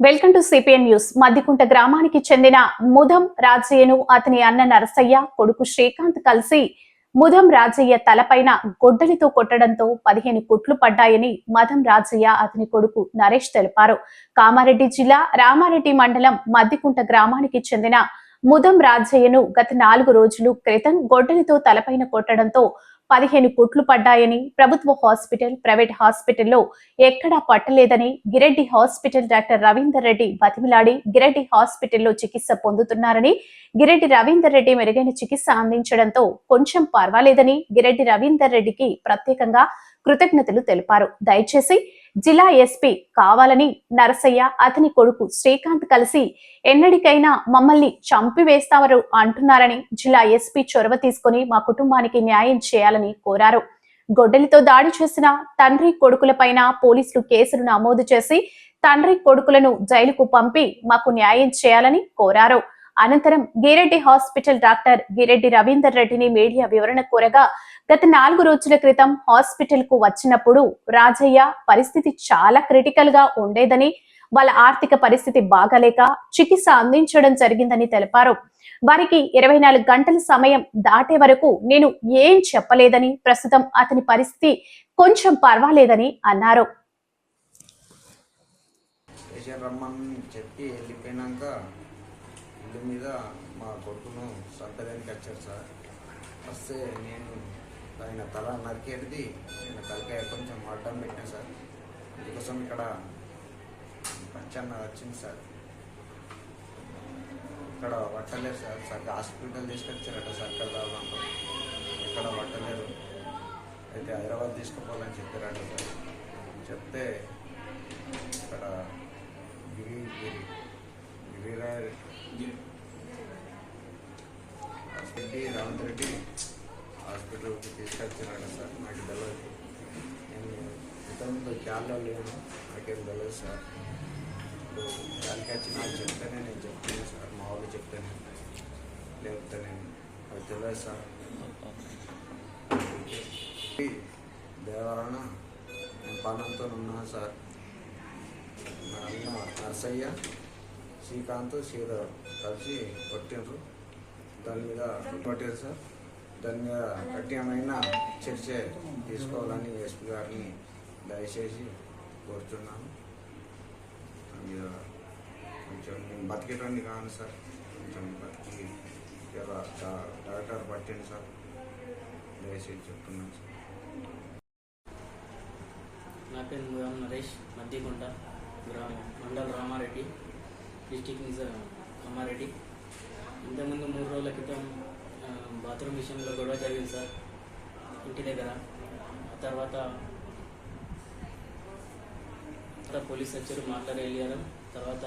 Welcome to CPN news. Maddikunta గ్రామానికి చెందిన ముదం రాజయ్యను అతని అన్న నరసయ్య, కొడుకు శ్రీకాంత్ కలిసి ముదం రాజయ్య తలపైన గొడ్డలితో కొట్టడంతో 15 కుట్లు పడ్డాయని మదం రాజయ్య, అతని కొడుకు నరేష్ తెలిపారు. కామారెడ్డి జిల్లా రామారెడ్డి మండలం మద్దికుంట గ్రామానికి చెందిన ముదం రాజయ్యను గత 4 రోజుల క్రితం గొడ్డలితో తలపైన కొట్టడంతో 15 కుట్లు పడ్డాయని, ప్రభుత్వ హాస్పిటల్, ప్రైవేట్ హాస్పిటల్లో ఎక్కడా పట్టలేదని గిరెడ్డి హాస్పిటల్ డాక్టర్ రవీందర్ రెడ్డి బతిమిలాడి గిరెడ్డి హాస్పిటల్లో చికిత్స పొందుతున్నారని, గిరెడ్డి రవీందర్ రెడ్డి మెరుగైన చికిత్స అందించడంతో కొంచెం పర్వాలేదని గిరెడ్డి రవీందర్ రెడ్డికి ప్రత్యేకంగా కృతజ్ఞతలు తెలిపారు. దయచేసి జిల్లా ఎస్పీ కావాలని నరసయ్య, అతని కొడుకు శ్రీకాంత్ కలిసి ఎన్నటికైనా మమ్మల్ని చంపివేస్తావరు అంటున్నారని జిల్లా ఎస్పీ చొరవ తీసుకుని మా కుటుంబానికి న్యాయం చేయాలని కోరారు. గొడ్డలితో దాడి చేసిన తండ్రి కొడుకులపైన పోలీసులు కేసులు నమోదు చేసి తండ్రి కొడుకులను జైలుకు పంపి మాకు న్యాయం చేయాలని కోరారు. అనంతరం గిరెడ్డి హాస్పిటల్ డాక్టర్ గిరెడ్డి రవీందర్ రెడ్డిని మీడియా వివరణ కోరగా, గత 4 రోజుల క్రితం హాస్పిటల్ కు వచ్చినప్పుడు రాజయ్య పరిస్థితి చాలా క్రిటికల్ గా ఉండేదని, వాళ్ళ ఆర్థిక పరిస్థితి బాగాలేక చికిత్స అందించడం జరిగిందని తెలిపారు. వారికి 24 గంటల సమయం దాటే వరకు నేను ఏం చెప్పలేదని, ప్రస్తుతం అతని పరిస్థితి కొంచెం పర్వాలేదని అన్నారు. ఇల్లు మీద మా కొడుకును సంతడానికి వచ్చారు సార్. వస్తే నేను ఆయన తల నరికేది, నేను తలకాయ కొంచెం అడ్డం పెట్టాను సార్. అందుకోసం ఇక్కడ పచ్చన్న వచ్చింది సార్. ఇక్కడ పట్టలేరు సార్. హాస్పిటల్ తీసుకొచ్చారట సార్. ఇక్కడ దాదాపు ఇక్కడ పట్టలేరు. అయితే హైదరాబాద్ తీసుకుపోవాలని చెప్పారట సార్. చెప్తే ఇక్కడ రవీంద్ర రెడ్డి హాస్పిటల్కి తీసుకొచ్చినాడు సార్. నాకు తెలియదు, నేను ఇంతకుముందు క్యాన్లో లేను, నాకేం తెలియదు సార్. ఇప్పుడు దానికి వచ్చి నాకు చెప్తేనే నేను చెప్తాను సార్. మా వాళ్ళు చెప్తేనే, లేకపోతే నేను అది తెలియదు సార్. దేవరణ నేను పనంతో ఉన్నాను సార్. నా అన్న నర్సయ్య, శ్రీకాంత్, శ్రీధర్ కలిసి కొట్టిండ్రు. దాని మీద కొట్టారు సార్. దాని మీద కఠినమైన చర్చ తీసుకోవాలని ఎస్పీ గారిని దయచేసి కోరుతున్నాను. దాని మీద కొంచెం నేను బతికేటండి కాను సార్. కొంచెం బతికి డాక్టర్ పట్టింది సార్. దయచేసి చెప్తున్నాను సార్. నా పేరు ముదం నరేష్, మద్దికుంట గ్రామం, మండల్ రామారెడ్డి, డిస్టిక్ కామారెడ్డి. ఇంతకుముందు 3 రోజుల క్రితం బాత్రూమ్ విషయంలో గొడవ జరిగింది సార్ ఇంటి దగ్గర. తర్వాత పోలీస్ వచ్చారు, మాట్లాడి వెళ్ళారు. తర్వాత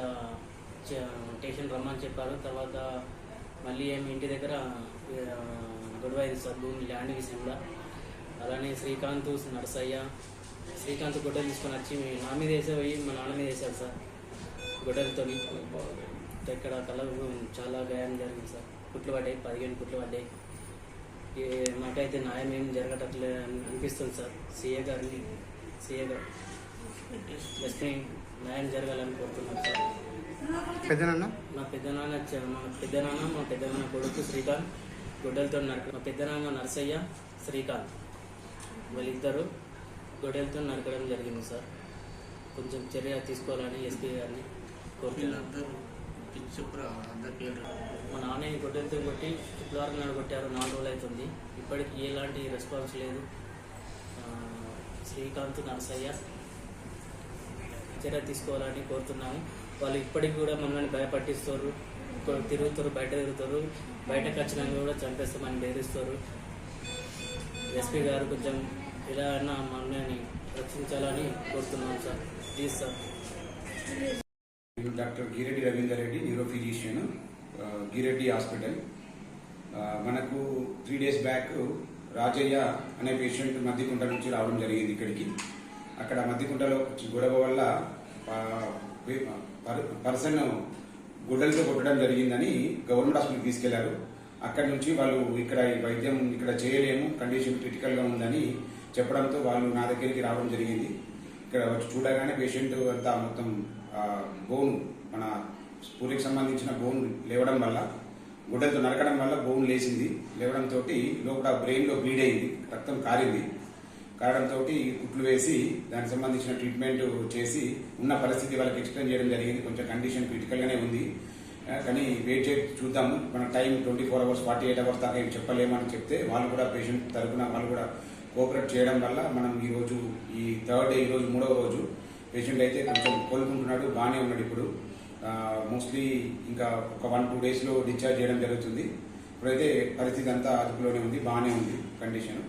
స్టేషన్ రమ్మని చెప్పారు. తర్వాత మళ్ళీ ఏమి ఇంటి దగ్గర గొడవ అయింది సార్, భూమి ల్యాండ్ విషయంలో. అలానే శ్రీకాంత్, నరసయ్య, శ్రీకాంత్ గొడ్డలు తీసుకొని వచ్చి నా మీద వేసేవి మా నాన్న మీద వేశారు సార్. గొడ్డలతో ఇక్కడ కళ్ళకు చాలా గాయం జరిగింది సార్. కుట్లు పడ్డాయి, 15 కుట్లు పడ్డాయి. మాకైతే న్యాయం ఏం జరగట్లే అనిపిస్తుంది సార్. సీఏ గారు జస్ట్ న్యాయం జరగాలని కోరుతున్నాను సార్. మా పెద్దనాన్న కొడుకు శ్రీకాంత్ గొడ్డలతో మా పెద్దనాన్న నరసయ్య, శ్రీకాంత్ వాళ్ళిద్దరూ గొడ్డలతో నరకడం జరిగింది సార్. కొంచెం చర్య తీసుకోవాలని ఎస్పీ గారిని కోరుతున్నాను. మా నాన్న గొడ్డలతో కొట్టి శుక్రవారం నాడు కొట్టారు. 4 రోజులు అవుతుంది, ఇప్పటికి ఎలాంటి రెస్పాన్స్ లేదు. శ్రీకాంత్, నరసయ్య చర్య తీసుకోవాలని కోరుతున్నాము. వాళ్ళు ఇప్పటికి కూడా మనల్ని భయపట్టిస్తారు, తిరుగుతారు, బయట తిరుగుతారు. బయటకు వచ్చినా కూడా చంపేస్తామని బెదిరిస్తారు. ఎస్పీ గారు కొంచెం ఇలా అన్నా మనల్ని రక్షించాలని కోరుతున్నాం sir. Please sir. Doctor గిరెడ్డి Ravinder Reddy, neuro physician, గిరెడ్డి hospital. మనకు 3 days బ్యాక్ రాజయ్య అనే పేషెంట్ మద్దికుంట నుంచి రావడం జరిగింది ఇక్కడికి. అక్కడ మద్దికుంటలో గొడవ వల్ల పర్సన్ గుడ్డలతో కొట్టడం జరిగిందని గవర్నమెంట్ హాస్పిటల్కి తీసుకెళ్లారు. అక్కడి నుంచి వాళ్ళు ఇక్కడ వైద్యం ఇక్కడ చేయలేము, కండిషన్ క్రిటికల్గా ఉందని చెప్పడంతో వాళ్ళు నా దగ్గరికి రావడం జరిగింది. ఇక్కడ వచ్చి చూడగానే పేషెంట్ అంతా మొత్తం బోన్ మన స్పూరికి సంబంధించిన బోన్ లేవడం వల్ల గుడ్డలతో నరకడం వల్ల బోన్ లేచింది. లేవడంతో లోపల బ్రెయిన్లో బ్లీడ్ అయింది, రక్తం కారడంతో కుట్లు వేసి దానికి సంబంధించిన ట్రీట్మెంట్ చేసి ఉన్న పరిస్థితి వాళ్ళకి ఎక్స్ప్లెయిన్ చేయడం జరిగింది. కొంచెం కండిషన్ క్రిటికల్గానే ఉంది, కానీ వెయిట్ చేసి చూద్దాము. మన టైం 24 hours 48 hours దాకా ఏం చెప్పలేమని చెప్తే వాళ్ళు కూడా పేషెంట్ తరఫున వాళ్ళు కూడా కోఆపరేట్ చేయడం వల్ల మనం ఈరోజు ఈ థర్డ్ డే, ఈరోజు 3వ రోజు పేషెంట్ అయితే కొంచెం కోలుకుంటున్నాడు, బాగానే ఉన్నాడు. ఇప్పుడు మోస్ట్లీ ఇంకా ఒక 1-2 daysలో డిశ్చార్జ్ చేయడం జరుగుతుంది. ఇప్పుడైతే పరిస్థితి అంతా అదుపులోనే ఉంది, బాగానే ఉంది కండిషన్.